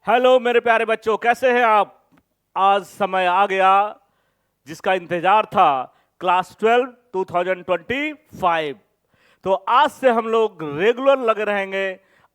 Hello मेरे प्यारे बच्चों, कैसे हैं आप। आज समय आ गया जिसका इंतजार था। क्लास 12 2025। तो आज से हम लोग रेगुलर लगे रहेंगे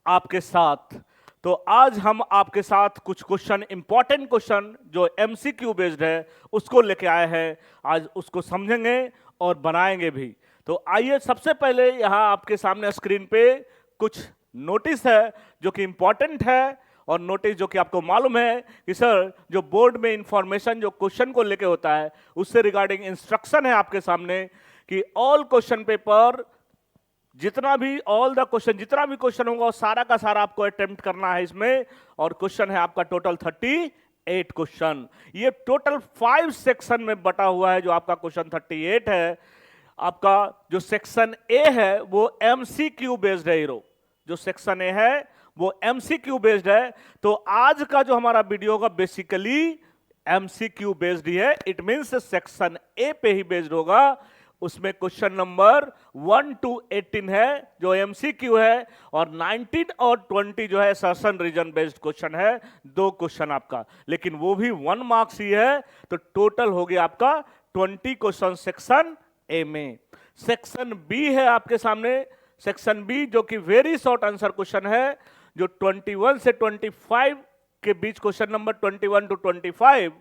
आपके साथ। तो आज हम आपके साथ कुछ क्वेश्चन, इंपॉर्टेंट क्वेश्चन जो एमसीक्यू बेस्ड है, उसको लेके आए हैं। आज उसको समझेंगे और बनाएंगे भी। तो आइए, सबसे पहले यहाँ आपके सामने स्क्रीन पे कुछ नोटिस है जो कि इंपॉर्टेंट है। और नोटिस जो कि आपको मालूम है कि सर, जो बोर्ड में इंफॉर्मेशन जो क्वेश्चन को लेके होता है, उससे रिगार्डिंग इंस्ट्रक्शन है आपके सामने कि ऑल क्वेश्चन पेपर, जितना भी ऑल द क्वेश्चन, जितना भी क्वेश्चन होगा वो सारा का सारा आपको अटेम्प्ट करना है इसमें। और क्वेश्चन है आपका टोटल 38 क्वेश्चन। ये टोटल 5 सेक्शन में बटा हुआ है। जो आपका क्वेश्चन 38 है, आपका जो सेक्शन ए है वो एमसीक्यू बेस्ड है हीरो। जो सेक्शन ए है वो एमसीक्यू बेस्ड है। तो आज का जो हमारा वीडियो होगा बेसिकली एमसीक्यू बेस्ड ही है। इट मींस सेक्शन ए पे ही बेस्ड होगा। उसमें क्वेश्चन नंबर 1 to 18 है जो एमसीक्यू है, और 19 और 20 जो है सेशन रीजन बेस्ड क्वेश्चन है। 2 क्वेश्चन आपका, लेकिन वो भी 1 मार्क्स ही है। तो टोटल हो गया आपका 20 क्वेश्चन सेक्शन ए में। सेक्शन बी है आपके सामने। सेक्शन बी जो कि वेरी शॉर्ट आंसर क्वेश्चन है, जो 21 से 25 के बीच, क्वेश्चन नंबर 21 to 25,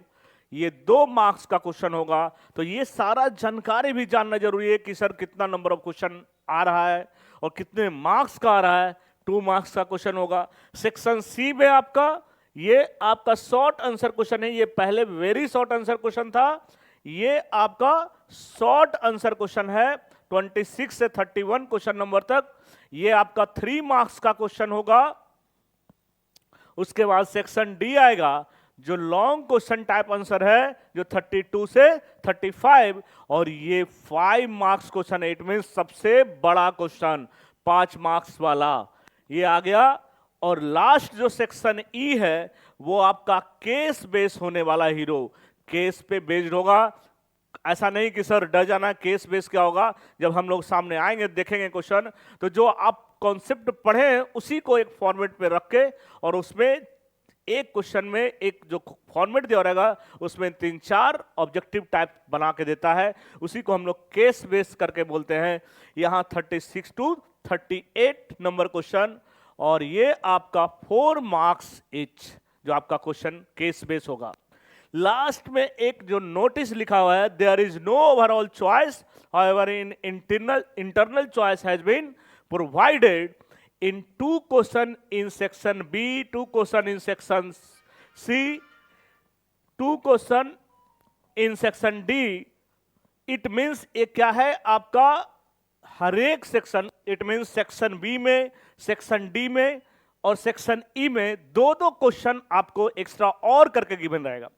ये 2 मार्क्स का क्वेश्चन होगा। तो ये सारा जानकारी भी जानना जरूरी है कि सर कितना नंबर ऑफ क्वेश्चन आ रहा है और कितने मार्क्स का आ रहा है। 2 मार्क्स का क्वेश्चन होगा। सेक्शन सी में आपका, ये आपका शॉर्ट आंसर क्वेश्चन है। ये पहले वेरी शॉर्ट आंसर क्वेश्चन था, ये आपका शॉर्ट आंसर क्वेश्चन है 26 से 31 क्वेश्चन नंबर तक। ये आपका 3 मार्क्स का क्वेश्चन होगा। उसके बाद सेक्शन डी आएगा, जो लॉन्ग क्वेश्चन टाइप आंसर है, जो 32 से 35, और ये 5 मार्क्स क्वेश्चन है। इट मीन सबसे बड़ा क्वेश्चन, 5 मार्क्स वाला ये आ गया। और लास्ट जो सेक्शन ई है वो आपका केस बेस होने वाला हीरो। केस पे बेस्ड होगा। ऐसा नहीं कि सर डर जाना, केस बेस क्या होगा, जब हम लोग सामने आएंगे देखेंगे क्वेश्चन, तो जो आप कॉन्सेप्ट पढ़े हैं उसी को एक फॉर्मेट पे रख के, और उसमें एक क्वेश्चन में एक जो फॉर्मेट दिया रहेगा उसमें 3-4 ऑब्जेक्टिव टाइप बना के देता है। उसी को हम लोग केस बेस करके बोलते हैं। यहां 36 to 38 नंबर क्वेश्चन, और ये आपका 4 मार्क्स इच जो आपका क्वेश्चन केस बेस होगा। लास्ट में एक जो नोटिस लिखा हुआ है, there is no overall choice, however in internal choice has been provided in 2 question in section B, 2 question in section C, 2 question in section D. It means ये क्या है आपका, हर एक section, it means section B में, section D में और section E में 2-2 क्वेश्चन आपको एक्स्ट्रा और करके गिवन रहेगा।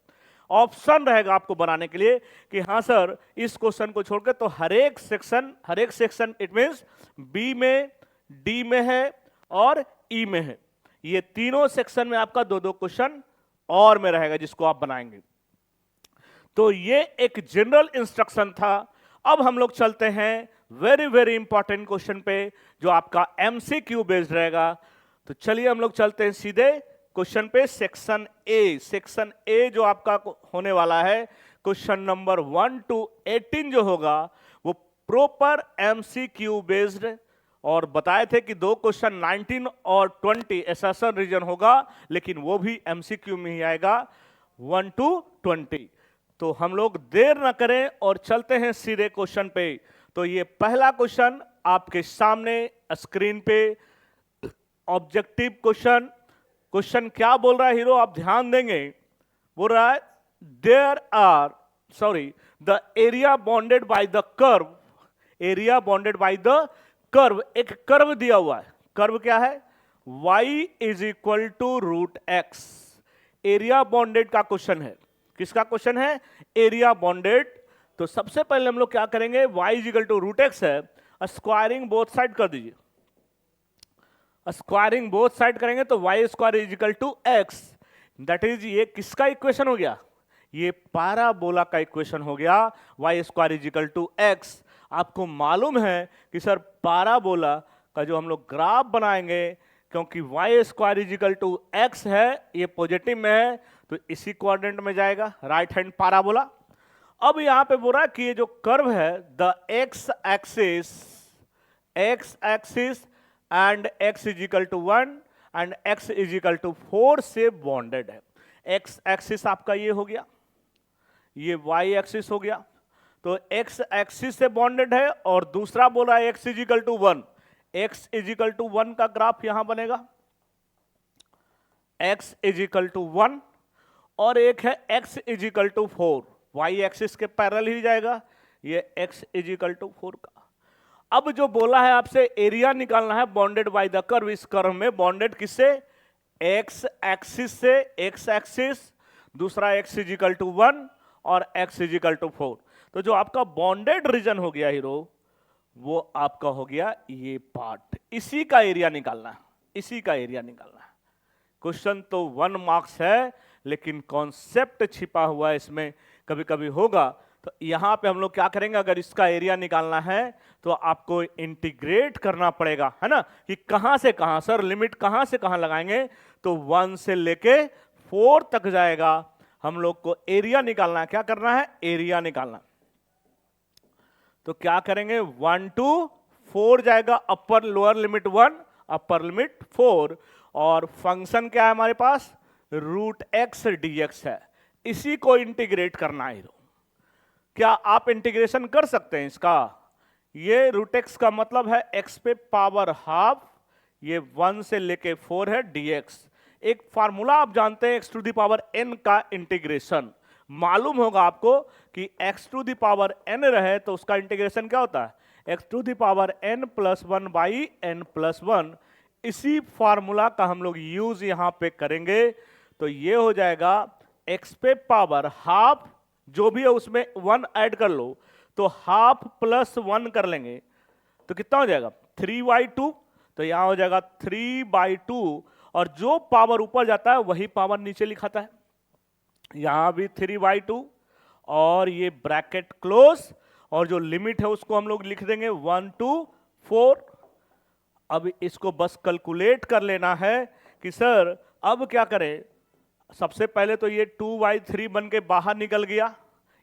ऑप्शन रहेगा आपको बनाने के लिए कि हाँ सर इस क्वेश्चन को छोड़कर तो हर एक सेक्शन इट मीन्स बी में, डी में है और ई में है। ये तीनों सेक्शन में आपका 2-2 क्वेश्चन और में रहेगा जिसको आप बनाएंगे। तो ये एक जनरल इंस्ट्रक्शन था। अब हम लोग चलते हैं वेरी वेरी इंपॉर्टेंट क्वेश्चन पे जो आपका एमसीक्यू बेस्ड रहेगा। तो चलिए हम लोग चलते हैं सीधे क्वेश्चन पे। सेक्शन ए जो आपका होने वाला है, क्वेश्चन नंबर 1 to 18 जो होगा वो प्रॉपर एमसीक्यू बेस्ड, और बताए थे कि 2 क्वेश्चन 19 और 20 एसेशन रीजन होगा, लेकिन वो भी एमसीक्यू में ही आएगा 1 to 20। तो हम लोग देर ना करें और चलते हैं सीधे क्वेश्चन पे। तो ये पहला क्वेश्चन आपके सामने स्क्रीन पे, ऑब्जेक्टिव क्वेश्चन क्या बोल रहा है हीरो, आप ध्यान देंगे। बोल रहा है the area bounded by the curve, area bounded by the curve, एक कर्व दिया हुआ है। कर्व क्या है, y is equal to root x. Area bounded का क्वेश्चन है। किसका क्वेश्चन है, एरिया बाउंडेड। तो सबसे पहले हम लोग क्या करेंगे, y is equal to root x है, स्क्वायरिंग बोथ साइड कर दीजिए। स्क्वायरिंग बोथ साइड करेंगे तो y square is equal to x. That is, ये किसका इक्वेशन हो गया, ये पैराबोला का इक्वेशन हो गया। y square is equal to x. आपको मालूम है कि सर पैराबोला का जो हम लोग ग्राफ बनाएंगे क्योंकि y square is equal to x है, ये पॉजिटिव में है तो इसी कोऑर्डिनेट में जाएगा, राइट हैंड पैराबोला। अब यहां पे बोल रहा है कि ये जो कर्व है the x axis and x is equal to 1 and x is equal to 4 से बॉन्डेड है। एक्स एक्सिस आपका ये हो गया, ये वाई एक्सिस हो गया, तो एक्स एक्सिस से बॉन्डेड है, और दूसरा बोला x is equal to 1, x is equal to 1 का ग्राफ यहां बनेगा, एक्स इजिकल टू 1, और एक है x is equal to 4, y axis के पैरेलल ही जाएगा, ये एक्स इजिकल टू 4 का। अब जो बोला है आपसे एरिया निकालना है बॉन्डेड बाय द कर्व, इस कर्व में बॉन्डेड किससे, एक्स एक्सिस से, एक्स एक्सिस, दूसरा एक्स इजिकल टू 1 और एक्स इजिकल टू 4। तो जो आपका बॉन्डेड रीजन हो गया हीरो, वो आपका हो गया ये पार्ट, इसी का एरिया निकालना है, इसी का एरिया निकालना है। क्वेश्चन तो 1 मार्क्स है, लेकिन कॉन्सेप्ट छिपा हुआ है इसमें, कभी कभी होगा। तो यहां पे हम लोग क्या करेंगे, अगर इसका एरिया निकालना है तो आपको इंटीग्रेट करना पड़ेगा, है ना, कि कहां से कहां सर, लिमिट कहां से कहां लगाएंगे, तो 1 से लेके 4 तक जाएगा। हम लोग को एरिया निकालना है, क्या करना है, एरिया निकालना। तो क्या करेंगे, 1 to 4 जाएगा, upper lower limit 1, upper limit 4, और फंक्शन क्या है हमारे पास, रूट एक्स dx है, इसी को इंटीग्रेट करना है। क्या आप इंटीग्रेशन कर सकते हैं इसका, ये रूट एक्स का मतलब है x पे पावर हाफ, ये 1 से लेके 4 है dx। एक फार्मूला आप जानते हैं x to the power n का इंटीग्रेशन, मालूम होगा आपको कि x to the power n रहे तो उसका इंटीग्रेशन क्या होता है, x to the power n plus 1 by n plus 1। इसी फार्मूला का हम लोग यूज यहां पे करेंगे, तो ये हो जाएगा x पे पावर हाफ, जो भी है उसमें 1 ऐड कर लो, तो हाफ प्लस 1 कर लेंगे तो कितना हो जाएगा, 3/2, तो यहां हो जाएगा 3/2, और जो पावर ऊपर जाता है वही पावर नीचे लिखाता है, यहां भी 3/2, और ये ब्रैकेट क्लोज, और जो लिमिट है उसको हम लोग लिख देंगे 1 to 4। अब इसको बस कैलकुलेट कर लेना है कि सर अब क्या करें। सबसे पहले तो ये 2/3 बन के बाहर निकल गया,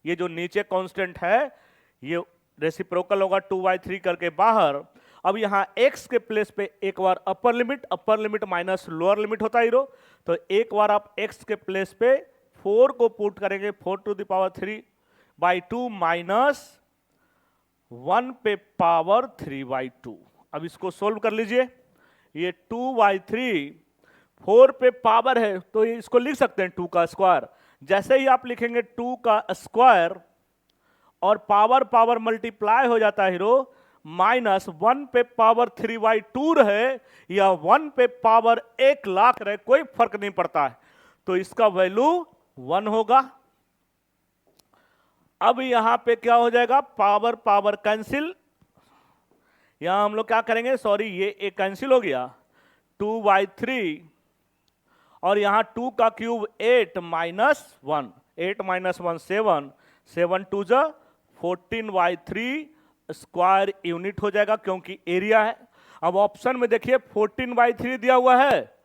ये जो नीचे कांस्टेंट है ये रेसिप्रोकल होगा 2/3 करके बाहर। अब यहां x के प्लेस पे एक बार upper limit minus lower limit होता है हीरो, तो एक बार आप x के प्लेस पे 4 को पुट करेंगे, 4 to the power 3/2 माइनस 1 पे पावर 3/2। अब इसको सोल्व कर लीजिए, ये 2/3 4 पे पावर है तो इसको लिख सकते हैं 2 का स्क्वायर। जैसे ही आप लिखेंगे 2 का स्क्वायर और पावर पावर मल्टीप्लाई हो जाता है हीरो, माइनस 1 पे पावर 3/2 रहे या 1 पे पावर 1 लाख रहे, कोई फर्क नहीं पड़ता है, तो इसका वैल्यू 1 होगा। अब यहां पे क्या हो जाएगा, पावर पावर कैंसिल, यहां हम लोग क्या करेंगे, सॉरी ये एक कैंसिल हो गया, 2/3 और यहां 2 का क्यूब 8 माइनस 1, 8 माइनस 1 7, 7 2 जा 14/3 स्क्वायर यूनिट हो जाएगा क्योंकि एरिया है। अब ऑप्शन में देखिए 14/3 दिया हुआ है,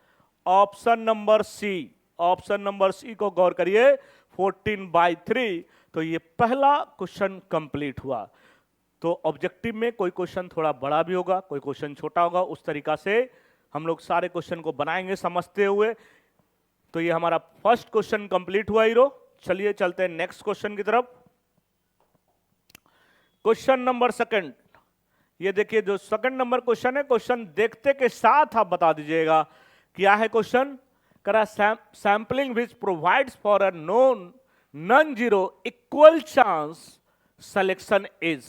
option number C, option number C को गौर करिए, 14/3। तो ये पहला क्वेश्चन कंप्लीट हुआ। तो ऑब्जेक्टिव में कोई क्वेश्चन थोड़ा बड़ा भी होगा, कोई क्वेश्चन छोटा होगा, उस तरीका से हम लोग सारे क्वेश्चन को बनाएंगे समझते हुए। तो ये हमारा फर्स्ट क्वेश्चन कंप्लीट हुआ हीरो। चलिए चलते हैं नेक्स्ट क्वेश्चन की तरफ। क्वेश्चन नंबर सेकंड, ये देखिए जो सेकंड नंबर क्वेश्चन है, क्वेश्चन देखते के साथ आप बता दीजिएगा क्या है क्वेश्चन। करा sampling which provides for a known non zero equal chance selection is.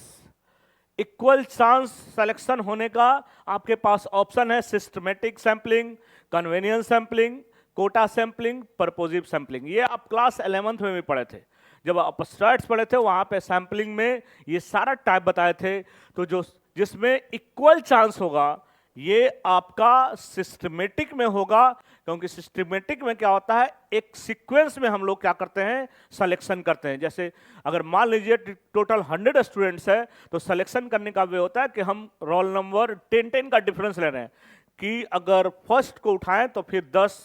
Equal chance selection होने का आपके पास ऑप्शन है systematic sampling, convenience sampling, quota sampling, purposive sampling. ये आप क्लास 11th में भी पढ़े थे, जब आप स्टार्ट्स पढ़े थे वहां पे सैंपलिंग में ये सारा टाइप बताए थे। तो जो जिसमें इक्वल चांस होगा ये आपका सिस्टमेटिक में होगा, क्योंकि सिस्टमेटिक में क्या होता है, एक सीक्वेंस में हम लोग क्या करते हैं, सिलेक्शन करते हैं। जैसे अगर मान लीजिए टोटल 100 स्टूडेंट्स है तो सिलेक्शन करने का वे होता है कि हम रोल नंबर 10-10 का डिफरेंस ले रहे हैं, कि अगर फर्स्ट को उठाएं तो फिर 10,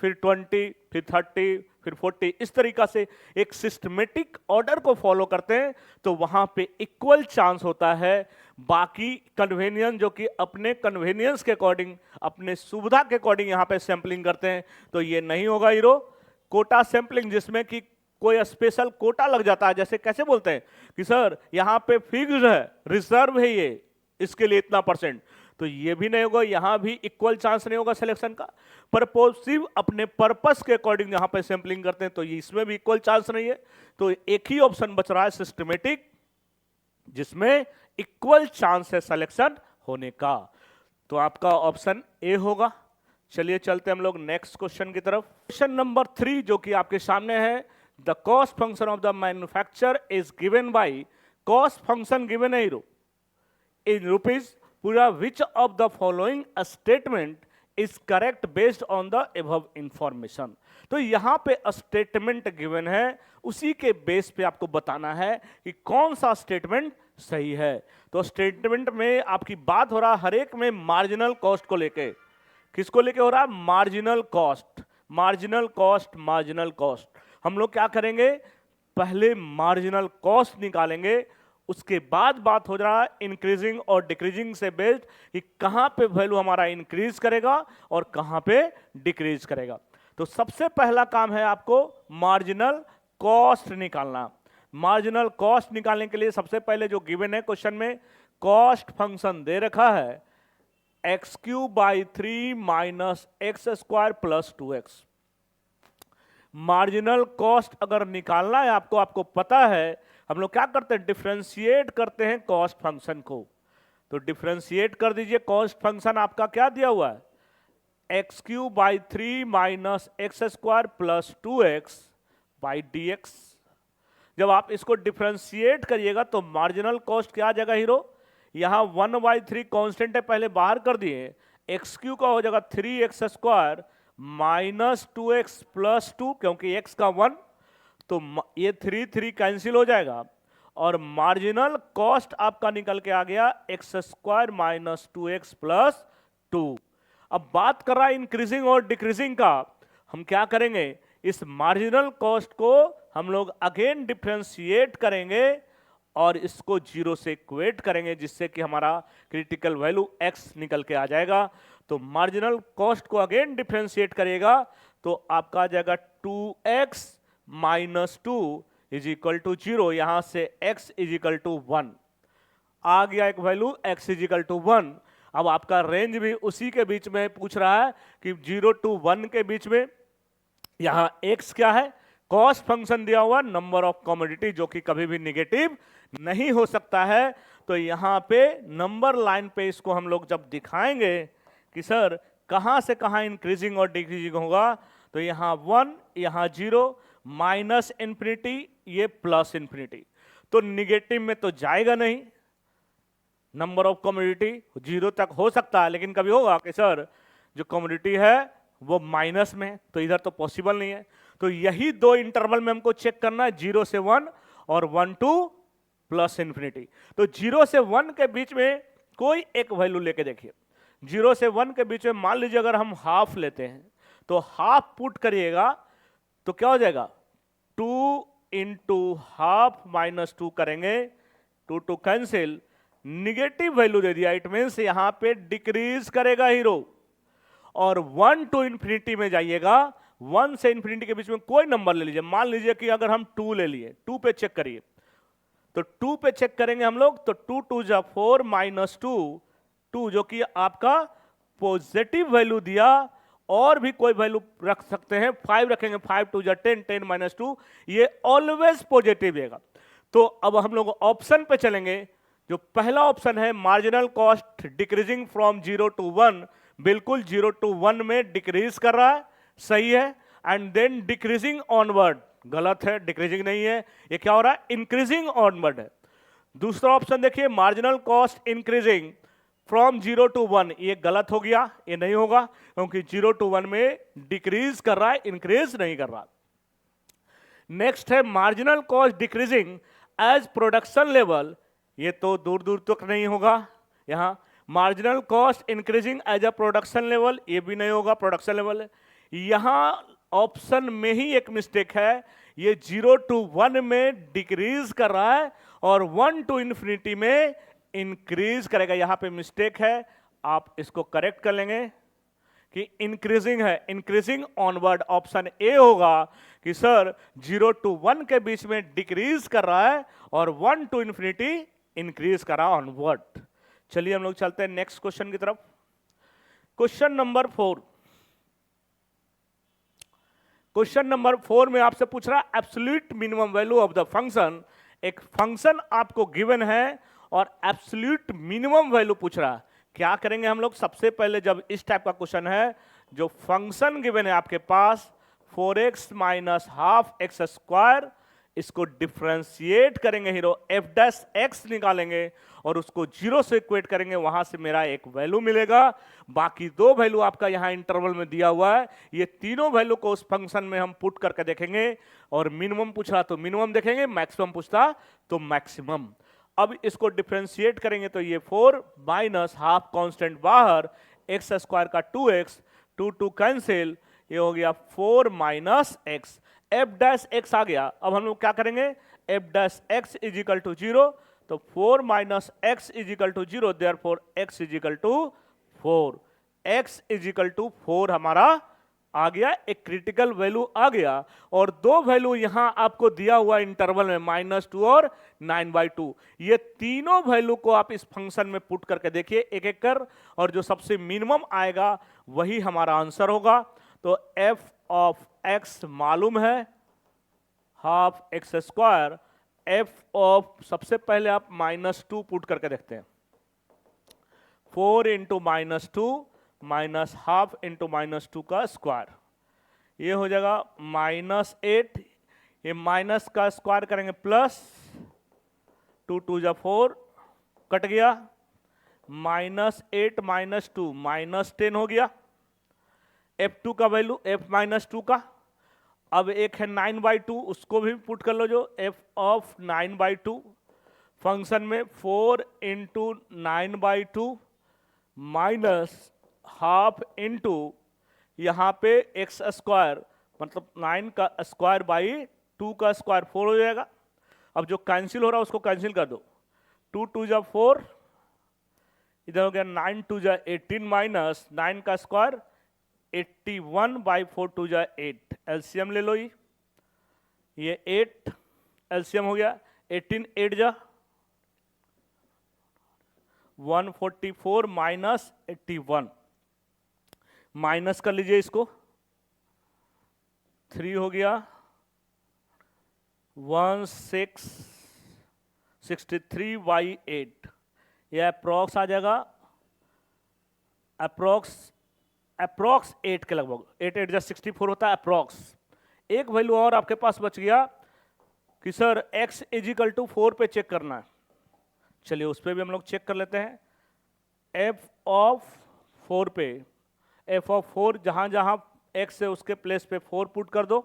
फिर 20, फिर 30, फिर 40, इस तरीका से एक सिस्टमेटिक ऑर्डर को फॉलो करते हैं तो वहां पे इक्वल चांस होता है। बाकी कन्वेनियंस जो कि अपने कन्वेनियंस के अकॉर्डिंग, अपने सुविधा के अकॉर्डिंग यहां पे सैंपलिंग करते हैं तो ये नहीं होगा हीरो। कोटा सैंपलिंग जिसमें कि कोई स्पेशल कोटा लग जाता है, जैसे कैसे बोलते हैं कि सर यहां पे फिक्स्ड है, रिजर्व है ये, इसके लिए इतना %, तो ये भी नहीं होगा। यहां भी इक्वल चांस नहीं होगा सिलेक्शन का। परपोसिव अपने पर्पस के अकॉर्डिंग यहां पे सैंपलिंग करते हैं तो ये इसमें भी इक्वल चांस नहीं है। तो एक ही ऑप्शन बच रहा है सिस्टमेटिक, जिसमें इक्वल चांस है सिलेक्शन होने का, तो आपका ऑप्शन ए होगा। चलिए चलते हम लोग नेक्स्ट क्वेश्चन की तरफ। क्वेश्चन नंबर 3 जो कि आपके सामने है, the cost function of the manufacture is given by, cost function given है हीरो इन रुपीज, पूरा which of the following statement is correct based on the above information. तो यहां पे स्टेटमेंट गिवन है, उसी के बेस पे आपको बताना है कि कौन सा स्टेटमेंट सही है। तो स्टेटमेंट में आपकी बात हो रहा है हर एक में मार्जिनल कॉस्ट को लेके। किसको लेके हो रहा है? Marginal cost, marginal cost, marginal cost. हम लोग क्या करेंगे, पहले मार्जिनल कॉस्ट निकालेंगे, उसके बाद बात हो रहा है इंक्रीजिंग और डिक्रीजिंग से बेस्ड कि कहां पे वैल्यू हमारा इंक्रीज करेगा और कहां पे डिक्रीज करेगा। तो सबसे पहला काम है आपको मार्जिनल कॉस्ट निकालना। मार्जिनल कॉस्ट निकालने के लिए सबसे पहले जो गिवन है क्वेश्चन में, कॉस्ट फंक्शन दे रखा है x³ - x² + 2x। Marginal cost अगर निकालना है आपको, आपको पता है हम लोग क्या करते हैं, डिफरेंशिएट करते हैं कॉस्ट फंक्शन को। तो डिफरेंशिएट कर दीजिए, कॉस्ट फंक्शन आपका क्या दिया हुआ है, x³ - x² + 2x/dx। जब आप इसको डिफरेंशिएट करिएगा तो मार्जिनल कॉस्ट क्या आ जाएगा हीरो, यहां 1/3 कांस्टेंट है, पहले बाहर कर दिए, x³ का हो जाएगा 3x² - 2x + 2, क्योंकि x का 1, तो ये 3 कैंसिल हो जाएगा और मार्जिनल कॉस्ट आपका निकल के आ गया x² - 2x + 2। अब बात कर रहा है इंक्रीजिंग और डिक्रीजिंग का, हम क्या करेंगे, इस मार्जिनल कॉस्ट को हम लोग अगेन डिफरेंशिएट करेंगे और इसको 0 से इक्वेट करेंगे, जिससे कि हमारा क्रिटिकल वैल्यू x निकल के आ जाएगा। तो मार्जिनल कॉस्ट को अगेन डिफरेंशिएट करिएगा तो आपका आ जाएगा 2x - 2 = 0, यहां से x = 1 आ गया, एक वैल्यू x = 1। अब आपका रेंज भी उसी के बीच में पूछ रहा है कि 0 to 1 के बीच में। यहां x क्या है, कॉस्ट फंक्शन दिया हुआ, नंबर ऑफ कमोडिटी, जो कि कभी भी निगेटिव नहीं हो सकता है। तो यहां पे नंबर लाइन पे इसको हम लोग जब दिखाएंगे कि सर कहां से कहां इंक्रीजिंग और डिक्रीजिंग होगा, तो यहां 1, यहां 0, -∞, ये +∞। तो निगेटिव में तो जाएगा नहीं, नंबर ऑफ कमोडिटी 0 तक हो सकता है, लेकिन कभी होगा कि सर जो कमोडिटी है वो माइनस में, तो इधर तो पॉसिबल नहीं है। तो यही दो इंटरवल में हमको चेक करना है, 0 से 1 और 1 to +∞। तो 0 से 1 के बीच में कोई एक वैल्यू लेके देखिए, 0 से 1 के बीच में मान लीजिए अगर हम हाफ लेते हैं तो हाफ पुट करिएगा तो क्या हो जाएगा, 2 × ½ - 2 करेंगे, 2 2 कैंसिल, निगेटिव वैल्यू दे दिया, इट मींस यहां पे डिक्रीज करेगा हीरो। और 1 to ∞ में जाइएगा, 1 से ∞ के बीच में कोई नंबर ले लीजिए, मान लीजिए कि अगर हम 2 ले लिए, 2 पे चेक करिए, तो 2 पे चेक करेंगे हम लोग, तो 2 2 जा 4 - 2, 2 जो कि आपका पॉजिटिव वैल्यू दिया, और भी कोई वैल्यू रख सकते हैं, 5 रखेंगे, 5 2 जा 10, 10 - 2, ये ऑलवेज पॉजिटिव रहेगा। तो अब हम लोग ऑप्शन पे चलेंगे, जो पहला ऑप्शन है marginal cost decreasing from 0 to 1, बिल्कुल 0 to 1 में डिक्रीज कर रहा है, सही है। एंड देन डिक्रीजिंग ऑनवर्ड, गलत है, डिक्रीजिंग नहीं है, ये क्या हो रहा है, इंक्रीजिंग ऑनवर्ड है। दूसरा ऑप्शन देखिए, marginal cost increasing from 0 to 1, ये गलत हो गया, ये नहीं होगा, क्योंकि 0 to 1 में डिक्रीज कर रहा है, इंक्रीज नहीं कर रहा। नेक्स्ट है marginal cost decreasing as production level, ये तो दूर दूर तक नहीं होगा। यहां marginal cost increasing as a production level, ये भी नहीं होगा, प्रोडक्शन लेवल है। यहां ऑप्शन में ही एक मिस्टेक है, ये 0 to 1 में डिक्रीज कर रहा है और 1 to इंफिनिटी में इंक्रीज करेगा, यहां पे मिस्टेक है, आप इसको करेक्ट कर लेंगे कि इंक्रीजिंग है, इंक्रीजिंग ऑनवर्ड। ऑप्शन ए होगा कि सर 0 to 1 के बीच में डिक्रीज कर रहा है और 1 to इंफिनिटी इंक्रीज कर रहा है ऑनवर्ड। चलिए हम लोग चलते हैं नेक्स्ट क्वेश्चन की तरफ। क्वेश्चन नंबर 4, क्वेश्चन नंबर 4 में आपसे पूछ रहा है absolute minimum value of the function. एक फंक्शन आपको गिवन है और एब्सोल्यूट मिनिमम वैल्यू पूछ रहा है। क्या करेंगे हम लोग, सबसे पहले जब इस टाइप का क्वेश्चन है, जो फंक्शन गिवन है आपके पास 4x minus half x square, इसको डिफरेंशिएट करेंगे हीरो, एफ डैश एक्स निकालेंगे और उसको 0 से इक्वेट करेंगे, वहां से मेरा एक वैल्यू मिलेगा। बाकी दो वैल्यू आपका यहां इंटरवल में दिया हुआ है, ये तीनों वैल्यू को उस फंक्शन में हम पुट करके देखेंगे और मिनिमम पूछ रहा तो मिनिमम देखेंगे, मैक्सिमम पूछता तो मैक्सिमम। अब इसको डिफरेंशिएट करेंगे तो ये 4 माइनस हाफ कांस्टेंट बाहर, एक्स स्क्वायर का 2x, 2 कैंसिल, ये हो गया 4 minus x, f dash x आ गया। अब हम लोग क्या करेंगे, f dash x is equal to 0, तो 4 minus x is equal to 0, therefore x is equal to 4, x is equal to 4 हमारा आ गया, एक क्रिटिकल वैल्यू आ गया। और दो वैल्यू यहां आपको दिया हुआ इंटरवल में -2 और 9/2, ये तीनों वैल्यू को आप इस फंक्शन में पुट करके देखिए एक एक कर, और जो सबसे मिनिमम आएगा वही हमारा आंसर होगा। तो एफ ऑफ एक्स मालूम है half x square, F of सबसे पहले आप -2 पुट करके देखते हैं, 4 इंटू -2 माइनस हाफ इंटू -2 का स्क्वायर, ये हो जाएगा -8, ये माइनस का स्क्वायर करेंगे प्लस 2 2 जा 4 कट गया, -8 -2 -10 हो गया, f2 का वैल्यू f -2 का। अब एक है 9/2, उसको भी पुट कर लो, जो f ऑफ 9/2 फंक्शन में 4 इंटू 9/2 माइनस हाफ इंटू यहां पे एक्स स्क्वायर, मतलब 9 का स्क्वायर बाई 2 का स्क्वायर 4 हो जाएगा। अब जो कैंसिल हो रहा है उसको कैंसिल कर दो, 2 2 जा 4, इधर हो गया 9 2 जा 18 माइनस 9 का स्क्वायर 81/4 2 जा 8, एलसीएम ले लो, ये 8 एलसीएम हो गया, 18 8 जा 144 माइनस 81, माइनस कर लीजिए इसको, 3 हो गया 1663/8, यह अप्रोक्स आ जाएगा, अप्रोक्स 8 के लगभग, 8 8 जा 64 होता है अप्रोक्स। एक वैल्यू और आपके पास बच गया कि सर x इजिकल टू 4 पे चेक करना है, चलिए उस पर भी हम लोग चेक कर लेते हैं। f ऑफ 4 पे, f ऑफ 4 जहां जहां x है उसके प्लेस पे 4 पुट कर दो,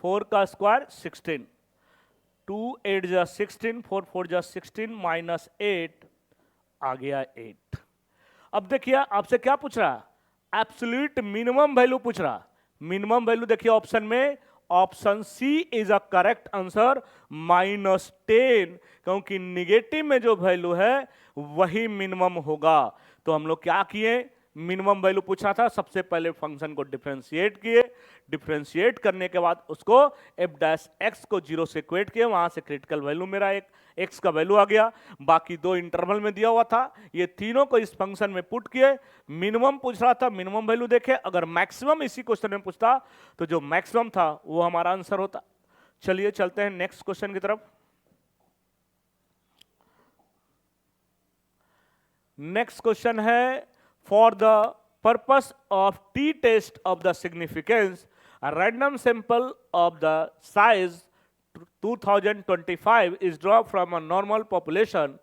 4 का स्क्वायर 16, 2 8 जा 16, 4 4 जा 16 माइनस 8 आ गया 8। अब देखिए आपसे क्या पूछ रहा है, एब्सोल्यूट मिनिमम वैल्यू पूछ रहा। मिनिमम वैल्यू देखिए ऑप्शन में, option C is a correct answer, -10, क्योंकि निगेटिव में जो वैल्यू है वही मिनिमम होगा। तो हम लोग क्या किए, मिनिमम वैल्यू पूछा था, सबसे पहले फंक्शन को डिफरेंशिएट किए, डिफरेंशिएट करने के बाद उसको f डैश एक्स को 0 से इक्वेट किए, वहां से क्रिटिकल वैल्यू मेरा एक x का वैल्यू आ गया। बाकी दो इंटरवल में दिया हुआ था, ये तीनों को इस फंक्शन में पुट किए, मिनिमम पूछ रहा था, मिनिमम वैल्यू देखे, अगर मैक्सिमम इसी क्वेश्चन में पूछता तो जो मैक्सिमम था वो हमारा आंसर होता। चलिए चलते हैं नेक्स्ट क्वेश्चन की तरफ। नेक्स्ट क्वेश्चन है, for the purpose of t-test of the significance, a random sample of the size 2025 is drawn from a normal population,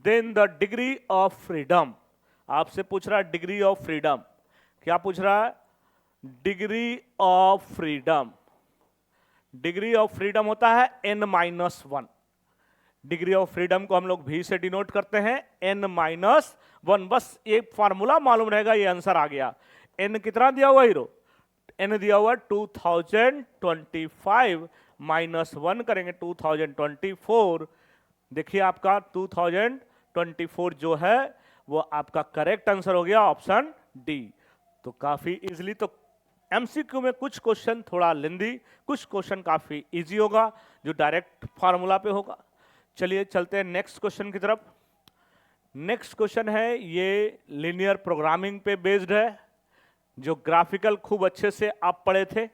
then the degree of freedom, आपसे पूछ रहा है डिग्री ऑफ फ्रीडम, क्या पूछ रहा है, degree of freedom. Degree of freedom होता है n-1, डिग्री ऑफ फ्रीडम को हम लोग v से डिनोट करते हैं, n-1 1, बस एक फार्मूला मालूम रहेगा, ये आंसर आ गया। n कितना दिया हुआ हीरो? n दिया हुआ 2025 माइनस 1 करेंगे 2024। देखिए आपका 2024 जो है वो आपका करेक्ट आंसर हो गया ऑप्शन डी। तो काफी इजीली, तो एमसीक्यू में कुछ क्वेश्चन थोड़ा लेंदी, कुछ क्वेश्चन काफी इजी होगा जो डायरेक्ट फार्मूला पे होगा। चलिए चलते हैं नेक्स्ट क्वेश्चन की तरफ। नेक्स्ट क्वेश्चन है ये लीनियर प्रोग्रामिंग पे बेस्ड है, जो ग्राफिकल खूब अच्छे से आप पढ़े थे।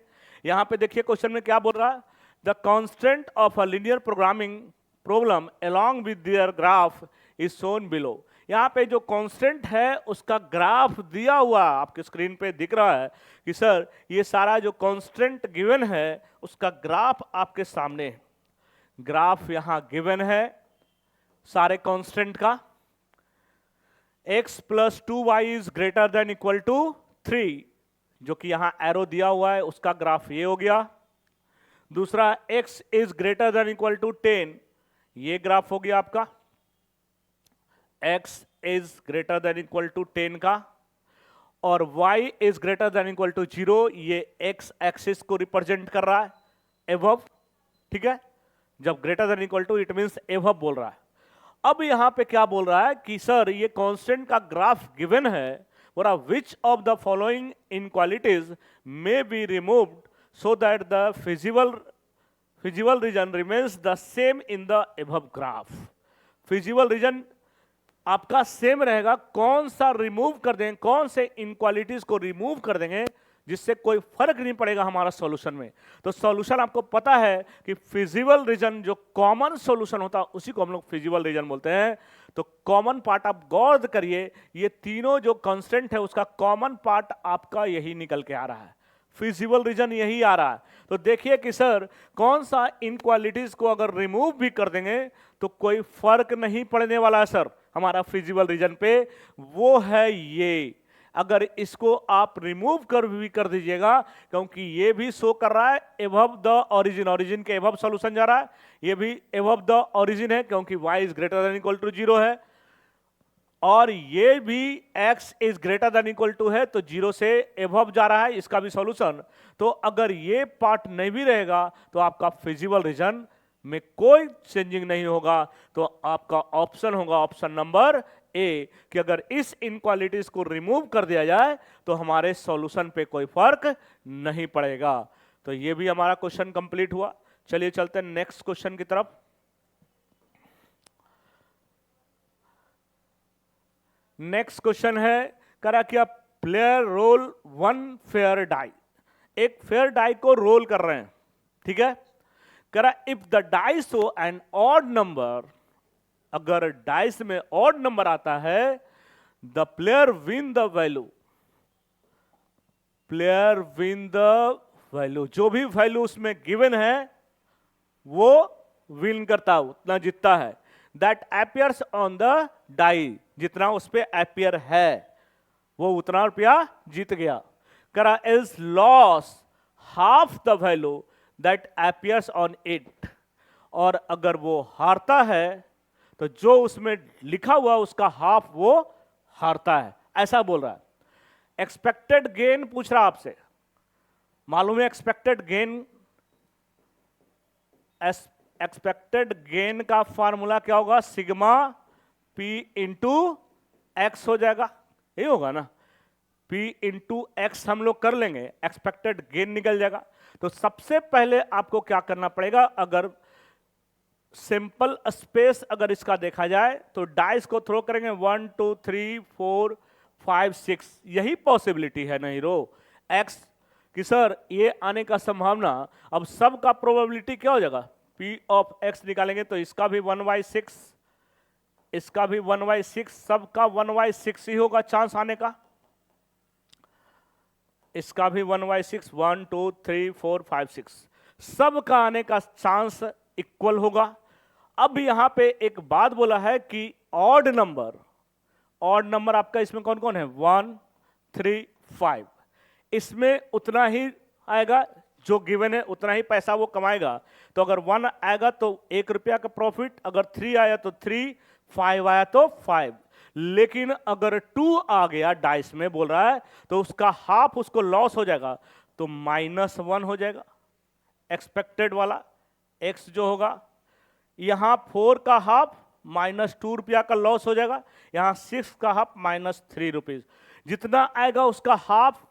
यहां पे देखिए क्वेश्चन में क्या बोल रहा है, the constant of a linear programming problem along with their graph is shown below. यहाँ पे जो कांस्टेंट है उसका ग्राफ दिया हुआ आपके स्क्रीन पे दिख रहा है कि सर ये सारा जो कांस्टेंट गिवन है उसका ग्राफ आपके सामने है। ग्राफ यहां गिवन है सारे कांस्टेंट का, x + 2y is greater than equal to 3, जो कि यहां एरो दिया हुआ है, उसका ग्राफ ये हो गया। दूसरा x is greater than equal to 10, ये ग्राफ हो गया आपका x is greater than equal to 10 का। और y is greater than equal to 0, ये x एक्सिस को रिप्रेजेंट कर रहा है, एबव, ठीक है। जब greater than equal to it means above बोल रहा है। अब यहां पे क्या बोल रहा है कि सर ये कांस्टेंट का ग्राफ गिवन है, बोला which of the following inequalities may be removed so that the feasible region remains the same in the above graph. Feasible region आपका सेम रहेगा, कौन सा रिमूव कर देंगे, कौन से इनक्वालिटीज को रिमूव कर देंगे जिससे कोई फर्क नहीं पड़ेगा हमारा सॉल्यूशन में। तो सॉल्यूशन आपको पता है कि फिजिबल रीजन जो कॉमन सॉल्यूशन होता है उसी को हम लोग फिजिबल रीजन बोलते हैं। तो कॉमन पार्ट आप गौर करिए, ये तीनों जो कांस्टेंट है उसका कॉमन पार्ट आपका यही निकल के आ रहा है, फिजिबल रीजन यही आ रहा है। तो देखिए कि सर कौन सा इनक्वालिटीज को अगर रिमूव भी कर देंगे तो कोई फर्क नहीं पड़ने वाला है सर हमारा फिजिबल रीजन पे, वो है ये। अगर इसको आप रिमूव कर दीजिएगा, क्योंकि ये भी शो कर रहा है एबव द ओरिजिन, ओरिजिन के एबव सॉल्यूशन जा रहा है, ये भी एबव द ओरिजिन है क्योंकि y is greater than equal to 0 है, और ये भी x is greater than equal to है, तो 0 से एबव जा रहा है, इसका भी सॉल्यूशन। तो अगर ये पार्ट नहीं भी रहेगा तो आपका फिजिबल रीजन में कोई चेंजिंग नहीं होगा। तो आपका ऑप्शन होगा ऑप्शन नंबर ए, कि अगर इस इनक्वालिटीज को रिमूव कर दिया जाए तो हमारे सॉल्यूशन पे कोई फर्क नहीं पड़ेगा। तो ये भी हमारा क्वेश्चन कंप्लीट हुआ। चलिए चलते हैं नेक्स्ट क्वेश्चन की तरफ। नेक्स्ट क्वेश्चन है, करा कि आप प्लेयर रोल 1 फेयर डाई, एक फेयर डाई को रोल कर रहे हैं, ठीक है। करा if the die show an odd number, अगर डाइस में ऑड नंबर आता है, the player win the value, player win the value, जो भी वैल्यू उसमें गिवन है वो विन करता है, उतना जीतता है। That appears on the die, जितना उस पे अपीयर है वो उतना रुपया जीत गया। करा is loss half the value that appears on it, और अगर वो हारता है तो जो उसमें लिखा हुआ उसका हाफ वो हारता है, ऐसा बोल रहा है। एक्सपेक्टेड गेन पूछ रहा आपसे, मालूम है एक्सपेक्टेड गेन, एक्सपेक्टेड गेन का फार्मूला क्या होगा, सिग्मा P इंटू एक्स हो जाएगा, यही होगा ना, P इंटू एक्स हम लोग कर लेंगे, एक्सपेक्टेड गेन निकल जाएगा। तो सबसे पहले आपको क्या करना पड़ेगा, अगर सिंपल स्पेस अगर इसका देखा जाए तो डाइस को थ्रो करेंगे 1 2 3 4 5 6, यही पॉसिबिलिटी है नहीं रो एक्स कि सर ये आने का संभावना। अब सब का प्रोबेबिलिटी क्या हो जाएगा, P ऑफ x निकालेंगे तो इसका भी 1/6, इसका भी 1/6, सबका 1/6 ही होगा चांस आने का, इसका भी 1/6, 1 2 3 4 5 6, सब का आने का चांस इक्वल होगा। अब यहां पे एक बात बोला है कि ऑड नंबर, ऑड नंबर आपका इसमें कौन कौन है, 1 3 5, इसमें उतना ही आएगा जो गिवन है, उतना ही पैसा वो कमाएगा। तो अगर 1 आएगा तो 1 रुपया का प्रॉफिट, अगर 3 आया तो 3, 5 आया तो 5। लेकिन अगर 2 आ गया डाइस में बोल रहा है तो उसका हाफ उसको लॉस हो जाएगा, तो -1 हो जाएगा एक्सपेक्टेड वाला एक्स जो होगा। यहां 4 का हाफ -2 रुपया का लॉस हो जाएगा, यहां 6 का हाफ -3 रुपीज, जितना आएगा उसका हाफ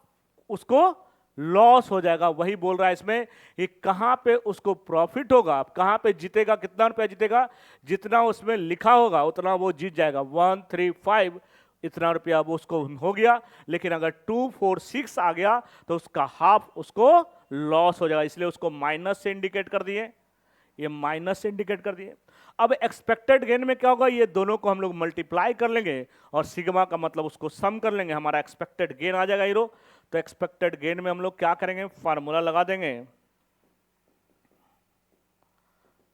उसको लॉस हो जाएगा। वही बोल रहा है इसमें कि कहां पे उसको प्रॉफिट होगा, कहां पे जीतेगा, कितना रुपया जीतेगा, जितना उसमें लिखा होगा उतना वो जीत जाएगा। 135 इतना रुपया वो उसको हो गया, लेकिन अगर 246 आ गया तो उसका हाफ उसको लॉस हो जाएगा, इसलिए उसको माइनस से इंडिकेट कर दिए, ये माइनस से इंडिकेट कर दिए। अब एक्सपेक्टेड गेन में क्या होगा, ये दोनों को हम लोग मल्टीप्लाई कर लेंगे और सिग्मा का मतलब उसको सम कर लेंगे, हमारा एक्सपेक्टेड गेन आ जाएगा हीरो। तो एक्सपेक्टेड गेन में हम लोग क्या करेंगे, फार्मूला लगा देंगे,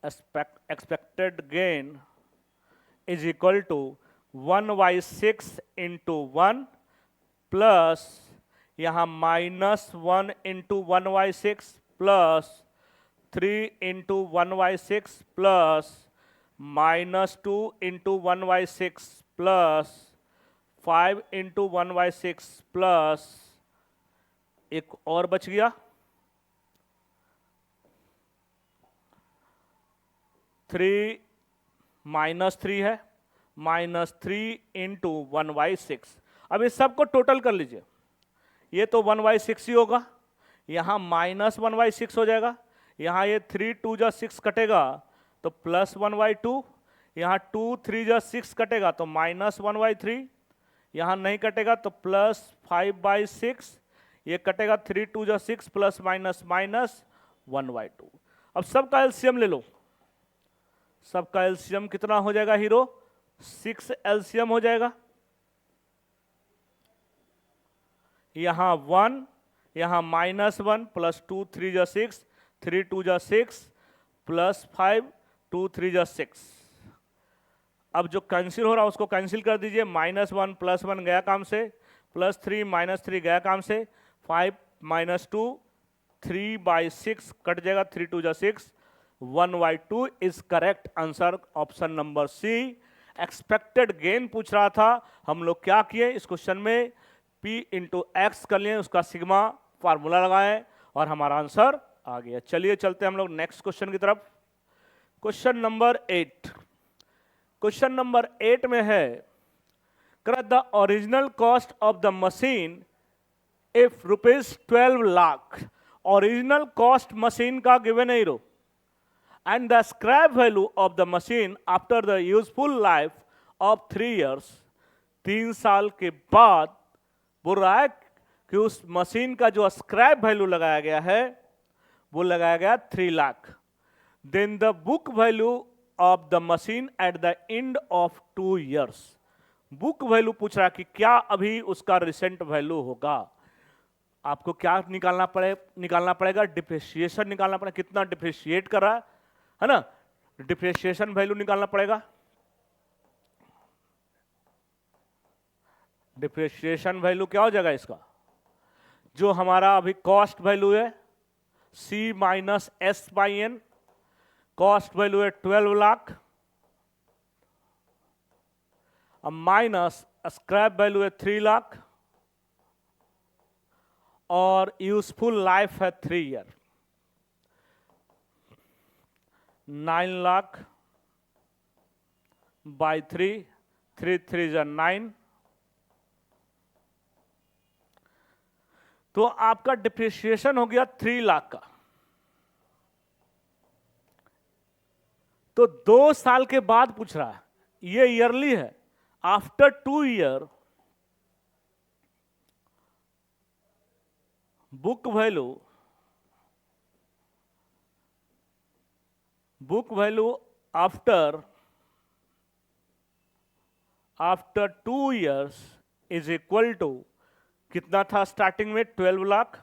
expected gain is equal to 1/6 into 1 plus यहां -1 into 1/6 plus 3 into 1/6 plus -2 into 1/6 plus 5 into 1/6 plus एक और बच गया 3 -3 है, -3 इंटू 1/6। अब इस सबको टोटल कर लीजिए, ये तो 1/6 ही होगा, यहां -1/6 हो जाएगा, यहां ये 3 2 जा 6 कटेगा तो +1/2, यहां 2 3 जा 6 कटेगा तो -1/3, यहां नहीं कटेगा तो +5/6, ये कटेगा 3 2 जा 6 प्लस माइनस -1/2। अब सबका एलसीएम ले लो, सबका एलसीएम कितना हो जाएगा हीरो, 6 एलसीएम हो जाएगा, यहां 1, यहां -1 प्लस 2 3 जा 6, 3 2 जा 6 प्लस 5 2 3 जा 6। अब जो कैंसिल हो रहा है उसको कैंसिल कर दीजिए, -1 +1 गया काम से, +3 -3 गया काम से, 5 -2 3/6 कट जाएगा, 3 2 जा 6, 1/2 is correct answer, option number C. Expected gain पूछ रहा था, हम लोग क्या किए इस क्वेश्चन में, P इंटू एक्स कर लिए, उसका सिग्मा फार्मूला लगाए और हमारा आंसर आ गया। चलिए चलते हैं हम लोग नेक्स्ट क्वेश्चन की तरफ। क्वेश्चन नंबर 8, क्वेश्चन नंबर 8 में है, the original cost of the machine if ₹12 lakh, original cost machine का गिवन है hero, and the scrap value of the machine after the useful life of 3 years, 3 साल के बाद बोल रहा है कि उस मशीन का जो स्क्रैप वैल्यू लगाया गया है वो लगाया गया 3 lakh. Then the book value of the machine at the end of 2 years, book value पूछ रहा है कि क्या अभी उसका रिसेंट वैल्यू होगा। आपको क्या निकालना पड़ेगा, डिप्रिसिएशन निकालना पड़ेगा, कितना डिप्रिशिएट कर रहा है ना, डिप्रिसिएशन वैल्यू निकालना पड़ेगा। डिप्रिसिएशन वैल्यू क्या हो जाएगा इसका, जो हमारा अभी कॉस्ट वैल्यू है C minus S/N, cost value है 12 लाख, अब माइनस स्क्रैप वैल्यू है 3 लाख और यूजफुल लाइफ है 3 ईयर, 9 लाख बाई 3, 3 3 जा 9, तो आपका डिप्रिसिएशन हो गया 3 लाख का। तो 2 साल के बाद पूछ रहा है, ये ईयरली है, after 2 year book value after 2 years is equal to कितना था स्टार्टिंग में 12 लाख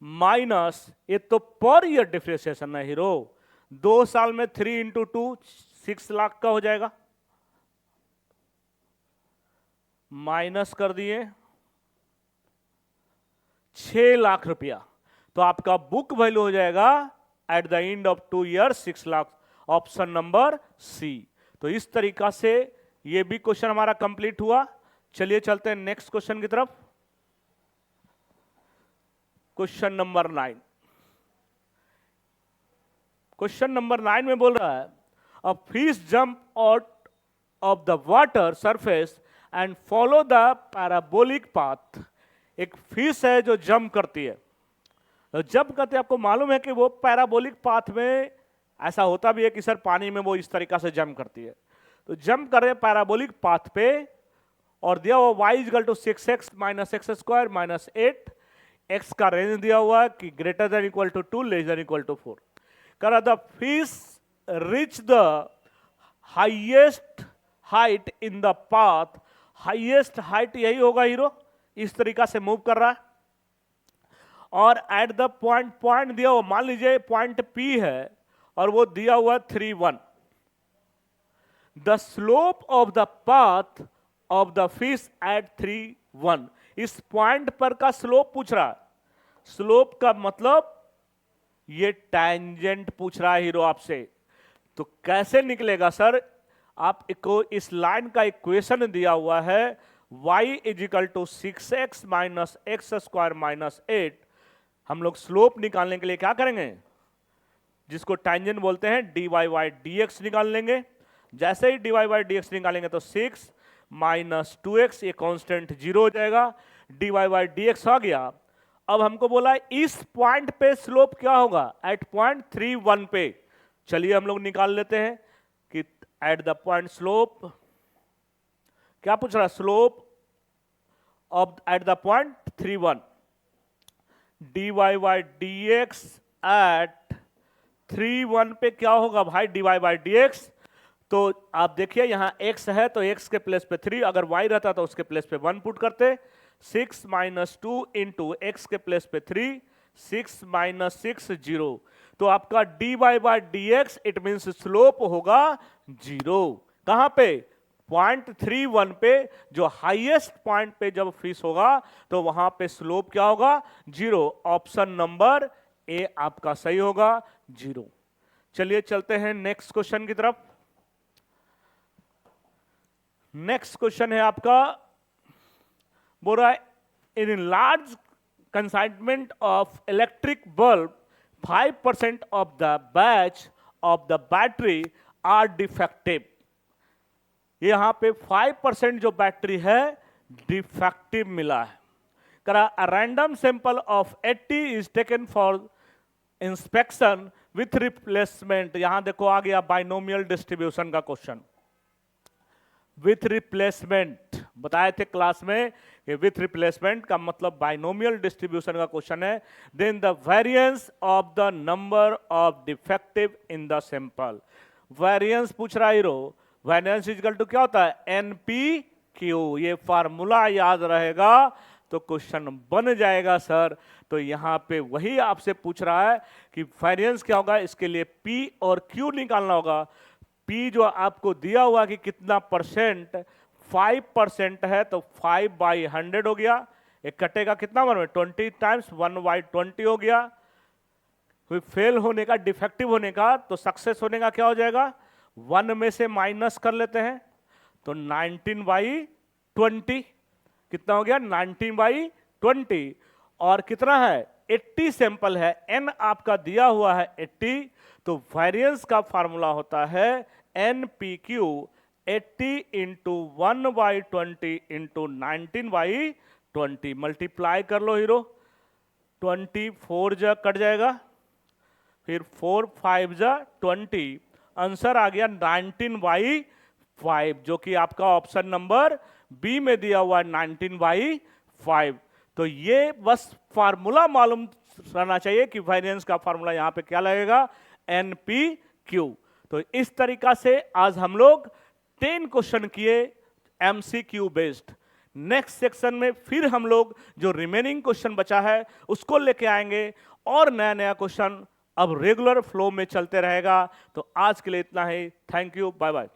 माइनस, ये तो पर ईयर डिप्रिसिएशन है हीरो, 2 साल में 3 इंटू 2 6 लाख का हो जाएगा, माइनस कर दिए 6 लाख रुपया, तो आपका बुक वैल्यू हो जाएगा at the end of 2 years 6 lakh, option number C. तो इस तरीका से ये भी क्वेश्चन हमारा कंप्लीट हुआ। चलिए चलते हैं नेक्स्ट क्वेश्चन की तरफ। Question number 9। क्वेश्चन नंबर 9 में बोल रहा है a fish jump out of the water surface and follow the parabolic path. एक फिश है जो जंप करती है, तो जंप करते आपको मालूम है कि वो पैराबोलिक पाथ में ऐसा होता भी है कि सर पानी में वो इस तरीका से जंप करती है। तो जंप कर रहे पैराबोलिक पाथ पे और दिया हुआ y equal to 6x minus x square minus 8, x का रेंज दिया हुआ है कि greater than equal to 2 less than equal to 4। करा the fish reach the highest height in the path. Highest height यही होगा हीरो, इस तरीका से मूव कर रहा है और एट द पॉइंट दिया हुआ, मान लीजिए पॉइंट P है और वो दिया हुआ 3 1। The slope of the path of the fish at 3 1। इस पॉइंट पर का स्लोप पूछ रहा है। स्लोप का मतलब ये टैंजेंट पूछ रहा है हीरो आपसे। तो कैसे निकलेगा सर? आपको इस लाइन का इक्वेशन दिया हुआ है y is equal to 6x minus x square minus 8। हम लोग स्लोप निकालने के लिए क्या करेंगे? जिसको टैंजेंट बोलते हैं dy बाई dx निकाल लेंगे। जैसे ही dy बाई dx निकालेंगे तो 6 माइनस 2x, ये कांस्टेंट 0 हो जाएगा। dy बाई dx आ गया। अब हमको बोला इस पॉइंट पे स्लोप क्या होगा? एट पॉइंट 3 1 पे। चलिए हम लोग निकाल लेते हैं कि एट द पॉइंट स्लोप क्या पूछ रहा है? Slope of at the point 3 1 dy by dx at 3 1 पे क्या होगा भाई? dy by dx। तो आप देखिए यहां x है तो x के प्लेस पे 3, अगर y रहता तो उसके प्लेस पे 1 पुट करते। 6 माइनस 2 इंटू एक्स के प्लेस पे 3, 6 माइनस 6 0। तो आपका dy by dx it means slope होगा 0। कहां पे? पॉइंट 3 1 पे, जो हाईएस्ट पॉइंट पे जब फिश होगा तो वहां पे स्लोप क्या होगा? 0। ऑप्शन नंबर ए आपका सही होगा, 0। चलिए चलते हैं नेक्स्ट क्वेश्चन की तरफ। नेक्स्ट क्वेश्चन है आपका, बोल रहा है in large consignment of electric bulb 5% of the batch of the battery are defective. यहां पे 5% जो बैटरी है डिफेक्टिव मिला है। करा a random sample of 80 is taken for inspection with replacement. यहां देखो आ गया बाइनोमियल डिस्ट्रीब्यूशन का क्वेश्चन। विथ रिप्लेसमेंट बताए थे क्लास में कि विथ रिप्लेसमेंट का मतलब बाइनोमियल डिस्ट्रीब्यूशन का क्वेश्चन है। Then the variance of the number of defective in the sample. Variance पूछ रहा हीरो। वेरिएंस इक्वल टू क्या होता है? NP/Q। ये फार्मूला याद रहेगा तो क्वेश्चन बन जाएगा सर। तो यहां पे वही आपसे पूछ रहा है कि वेरिएंस क्या होगा, इसके लिए P और Q निकालना होगा। P जो आपको दिया हुआ कि कितना परसेंट, 5% है तो 5 बाई 100 हो गया। एक कटेगा कितना बार में? 20 टाइम्स 1 बाई 20 हो गया। फिर फेल होने का, डिफेक्टिव होने का, तो सक्सेस होने का क्या हो जाएगा? 1 में से माइनस कर लेते हैं तो 19 बाई 20 कितना हो गया? 19 बाई 20। और कितना है? 80 सैंपल है, n आपका दिया हुआ है 80। तो वेरिएंस का फार्मूला होता है NP/Q 80 into 1 by 20 into 19 by 20। Multiply कर लो हीरो। 24 जा कट जाएगा, फिर 4 5 जा 20। आंसर आ गया 19 बाई 5, जो कि आपका ऑप्शन नंबर बी में दिया हुआ है 19 बाई 5। तो ये बस फार्मूला मालूम रहना चाहिए कि वेरिएंस का फार्मूला यहां पे क्या लगेगा? NP/Q। तो इस तरीका से आज हम लोग 10 क्वेश्चन किए MCQ बेस्ड। नेक्स्ट सेक्शन में फिर हम लोग जो रिमेनिंग क्वेश्चन बचा है उसको लेके आएंगे और नया नया क्वेश्चन अब रेगुलर फ्लो में चलते रहेगा। तो आज के लिए इतना ही। Thank you, bye bye.